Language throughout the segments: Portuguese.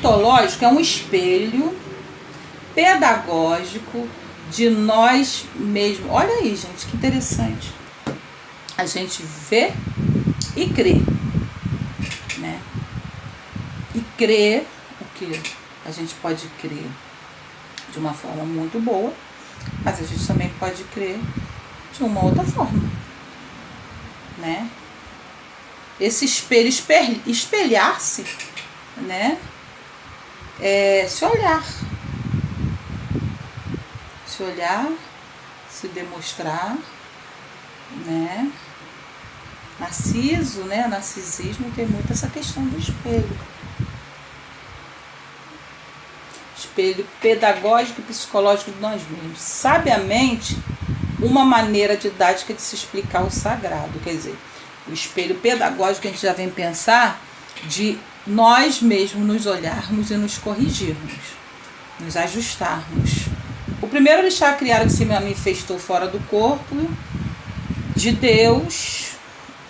mitológico é um espelho pedagógico de nós mesmos. Olha aí, gente, que interessante. A gente vê e crê, né? E crer, o que a gente pode crer de uma forma muito boa, mas a gente também pode crer de uma outra forma, né? Esse espelho, espelhar-se, né? É se olhar, se demonstrar, né? Narciso, né? Narcisismo tem muito essa questão do espelho. Espelho pedagógico e psicológico de nós mesmos. Sabiamente, uma maneira didática de se explicar o sagrado. Quer dizer, o espelho pedagógico a gente já vem pensar de nós mesmos nos olharmos e nos corrigirmos, nos ajustarmos. O primeiro orixá criado que se manifestou fora do corpo de Deus,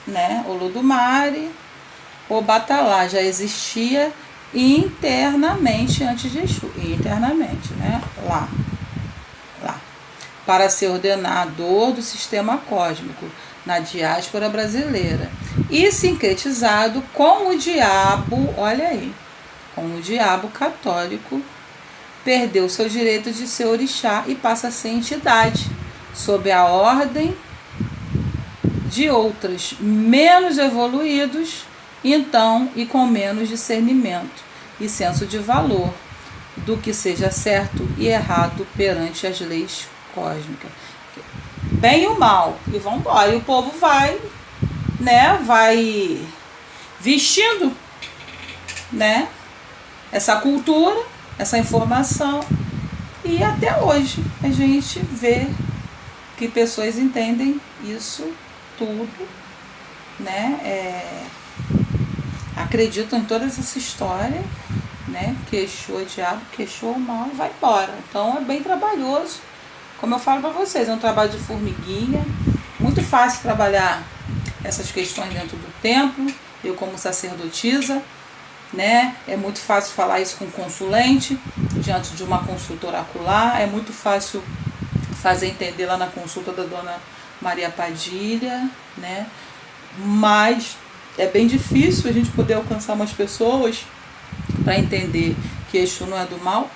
né? Olodumare, Obatalá, já existia internamente antes de Exu, internamente, né? Lá, para ser ordenador do sistema cósmico na diáspora brasileira e sincretizado com o diabo, olha aí, com o diabo católico, perdeu seu direito de ser orixá e passa a ser entidade, sob a ordem de outras menos evoluídos, então, e com menos discernimento e senso de valor do que seja certo e errado perante as leis cósmicas. Bem e o mal, e vão embora. E o povo vai, né, vai vestindo, né, essa cultura, essa informação, e até hoje a gente vê que pessoas entendem isso tudo, né, acreditam em toda essa história, né, que Exu é diabo, que Exu é o mal, vai embora. Então é bem trabalhoso, como eu falo para vocês, é um trabalho de formiguinha, muito fácil trabalhar essas questões dentro do templo, eu como sacerdotisa, né, é muito fácil falar isso com o consulente, diante de uma consulta oracular, é muito fácil fazer entender lá na consulta da dona Maria Padilha, né, mas é bem difícil a gente poder alcançar umas pessoas para entender que Exu não é do mal,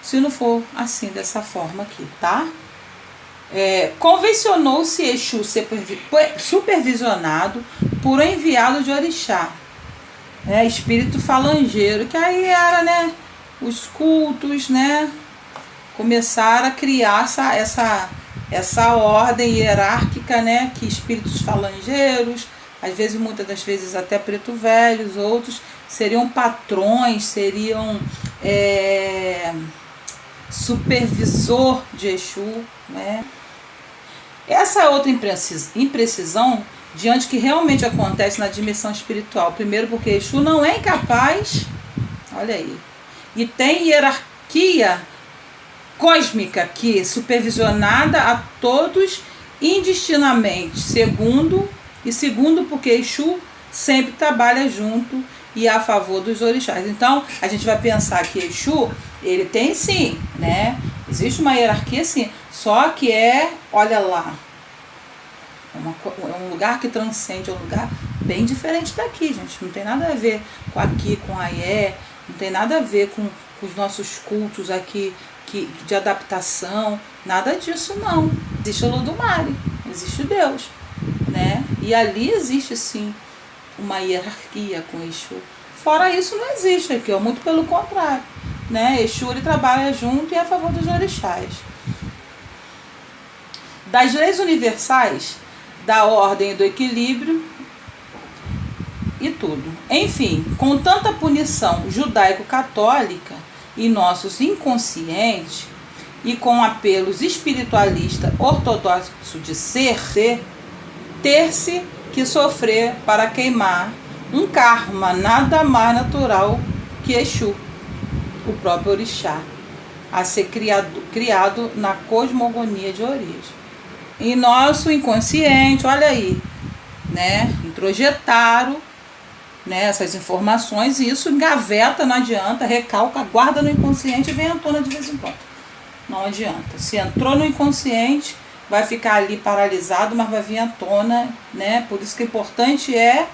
se não for assim, dessa forma aqui, tá? Convencionou-se Exu ser supervisionado por um enviado de orixá, espírito falangeiro, que aí era, né, os cultos, né, começaram a criar essa ordem hierárquica, né, que espíritos falangeiros, às vezes, muitas das vezes até preto velhos, outros seriam patrões, seriam supervisor de Exu, né? Essa outra imprecisão diante que realmente acontece na dimensão espiritual. Primeiro porque Exu não é incapaz, olha aí, e tem hierarquia cósmica que supervisionada a todos indistintamente. Segundo porque Exu sempre trabalha junto e a favor dos orixás. Então, a gente vai pensar que Exu, ele tem sim, né? Existe uma hierarquia sim, só que olha lá, é um lugar que transcende, é um lugar bem diferente daqui, gente. Não tem nada a ver com aqui, com Aie, não tem nada a ver com os nossos cultos aqui de adaptação, nada disso não. Existe o Olodumare, existe Deus, né? E ali existe sim uma hierarquia com Exu. Fora isso não existe aqui, muito pelo contrário, né? Exu ele trabalha junto e é a favor dos orixás. Das leis universais, da ordem e do equilíbrio e tudo. Enfim, com tanta punição judaico-católica e nossos inconscientes e com apelos espiritualista ortodoxo de ter-se que sofrer para queimar um karma nada mais natural que Exu, o próprio orixá, a ser criado na cosmogonia de origem. E nosso inconsciente, olha aí, né, introjetaram, né, essas informações, e isso engaveta, não adianta, recalca, guarda no inconsciente e vem à tona de vez em quando. Não adianta. Se entrou no inconsciente, vai ficar ali paralisado, mas vai vir à tona, né? Por isso que o importante é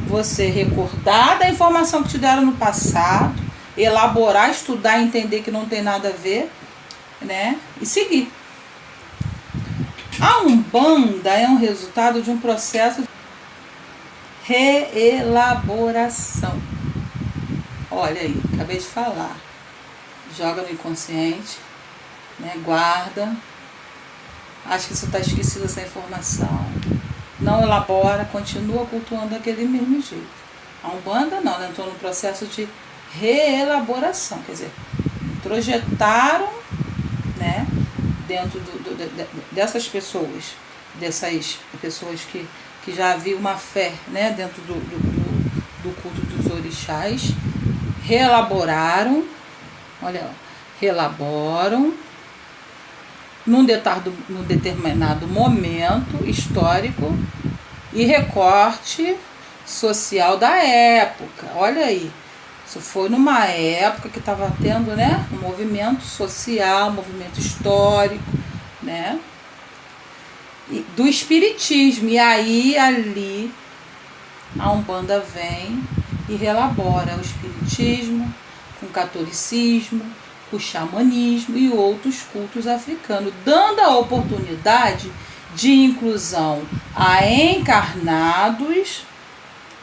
você recordar da informação que te deram no passado, elaborar, estudar, entender que não tem nada a ver, né? E seguir. A Umbanda é um resultado de um processo de reelaboração. Olha aí, acabei de falar. Joga no inconsciente, né? Guarda. Acho que você está esquecido essa informação. Não elabora, continua cultuando daquele mesmo jeito. A Umbanda não, ela entrou no processo de reelaboração, quer dizer, introjetaram, né, dentro dessas pessoas que já havia uma fé, né, dentro do culto dos orixás, reelaboraram, olha, reelaboram num determinado momento histórico e recorte social da época. Olha aí, isso foi numa época que estava tendo, né, um movimento social, um movimento histórico, né, do espiritismo. E aí, ali, a Umbanda vem e relabora o espiritismo com o catolicismo, o xamanismo e outros cultos africanos, dando a oportunidade de inclusão a encarnados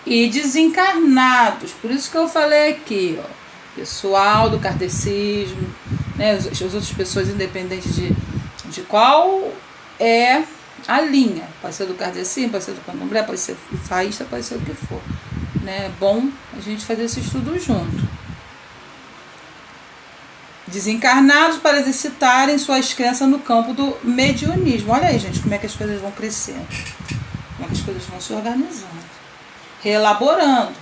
e desencarnados. Por isso que eu falei aqui, ó, pessoal do kardecismo, né, as outras pessoas, independentes de qual é a linha, pode ser do kardecismo, pode ser do candomblé, pode ser faísta, pode ser o que for, né? É bom a gente fazer esse estudo junto. Desencarnados para exercitarem suas crenças no campo do mediunismo. Olha aí, gente, como é que as coisas vão crescendo, como é que as coisas vão se organizando, reelaborando,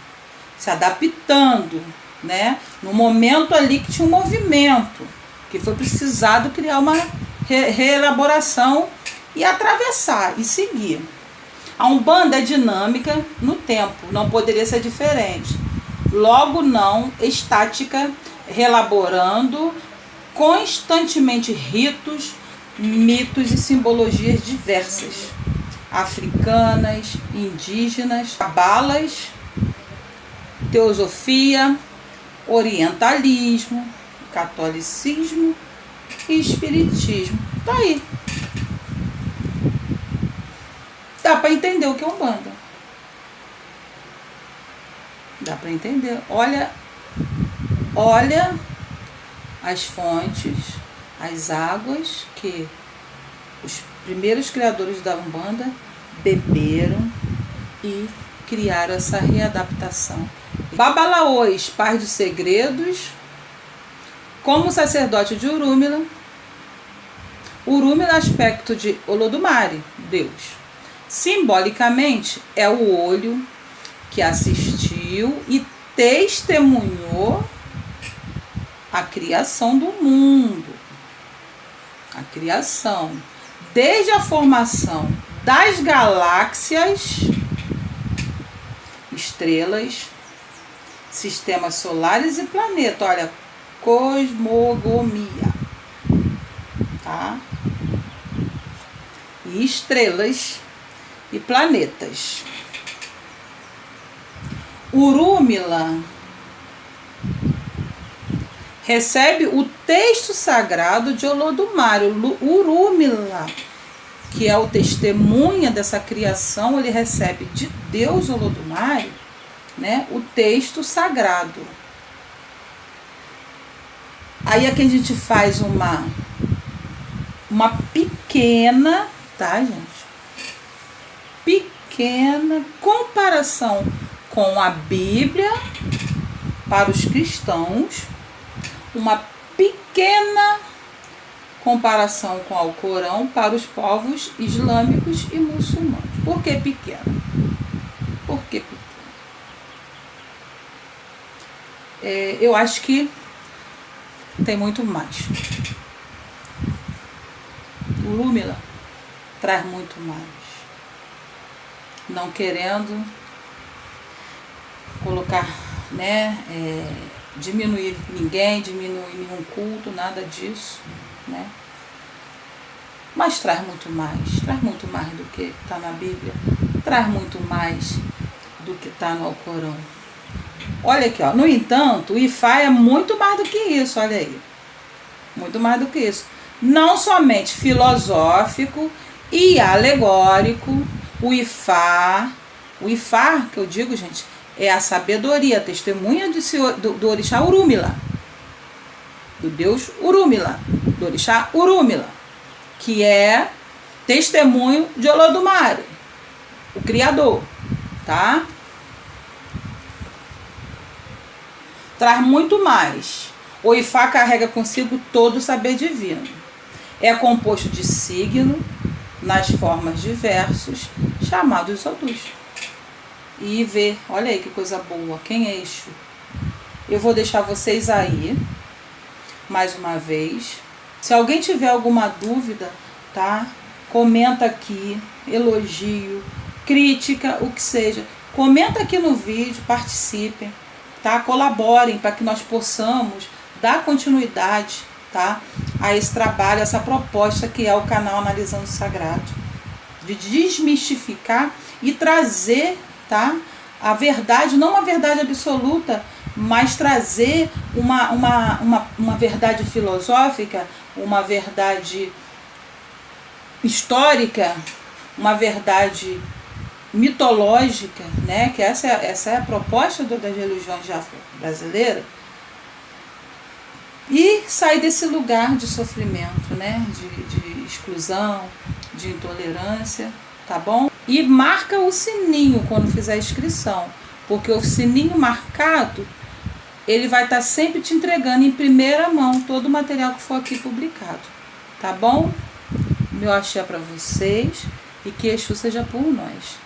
se adaptando, né? No momento ali que tinha um movimento, que foi precisado criar uma reelaboração e atravessar e seguir. A Umbanda é dinâmica no tempo, não poderia ser diferente. Logo não estática, relaborando constantemente ritos, mitos e simbologias diversas, africanas, indígenas, cabalas, teosofia, orientalismo, catolicismo e espiritismo. Tá aí. Dá para entender o que é Umbanda. Dá para entender. Olha as fontes, as águas que os primeiros criadores da Umbanda beberam e criaram essa readaptação. Babalaôs, pais dos segredos, como sacerdote de Orúmila. Orúmila, aspecto de Olodumare, Deus. Simbolicamente, é o olho que assistiu e testemunhou a criação do mundo. A criação. Desde a formação das galáxias, estrelas, sistemas solares e planetas. Olha, cosmogonia. Tá? E estrelas e planetas. Orúmila recebe o texto sagrado de Olodumare. Orúmila, que é o testemunha dessa criação, ele recebe de Deus Olodumare, né, o texto sagrado. Aí aqui a gente faz uma pequena, tá, gente? Pequena comparação com a Bíblia para os cristãos, uma pequena comparação com o Alcorão para os povos islâmicos e muçulmanos. Por que pequena? Por que pequena? Eu acho que tem muito mais. Orúmila traz muito mais. Não querendo colocar, né, diminuir ninguém, diminuir nenhum culto, nada disso, né? Mas traz muito mais do que está na Bíblia, traz muito mais do que está no Alcorão. Olha aqui, ó. No entanto, o Ifá é muito mais do que isso, olha aí. Muito mais do que isso. Não somente filosófico e alegórico, o Ifá, que eu digo, gente, é a sabedoria, a testemunha do orixá Urumila, do deus Urumila, do orixá Urumila, que é testemunho de Olodumare, o Criador, tá? Traz muito mais. O Ifá carrega consigo todo o saber divino. É composto de signo, nas formas diversos, chamados Odus. E ver, olha aí que coisa boa, quem é Exu? Eu vou deixar vocês aí, mais uma vez. Se alguém tiver alguma dúvida, tá? Comenta aqui, elogio, crítica, o que seja. Comenta aqui no vídeo, participem, tá? Colaborem para que nós possamos dar continuidade, tá? A esse trabalho, essa proposta que é o canal Analisando o Sagrado. De desmistificar e trazer, tá? A verdade, não uma verdade absoluta, mas trazer uma verdade filosófica, uma verdade histórica, uma verdade mitológica, né? Que essa é a proposta das religiões brasileiras. E sair desse lugar de sofrimento, né? De exclusão, de intolerância, tá bom? E marca o sininho quando fizer a inscrição, porque o sininho marcado, ele vai estar sempre te entregando em primeira mão todo o material que for aqui publicado, tá bom? Meu axé para vocês e que Exu seja por nós.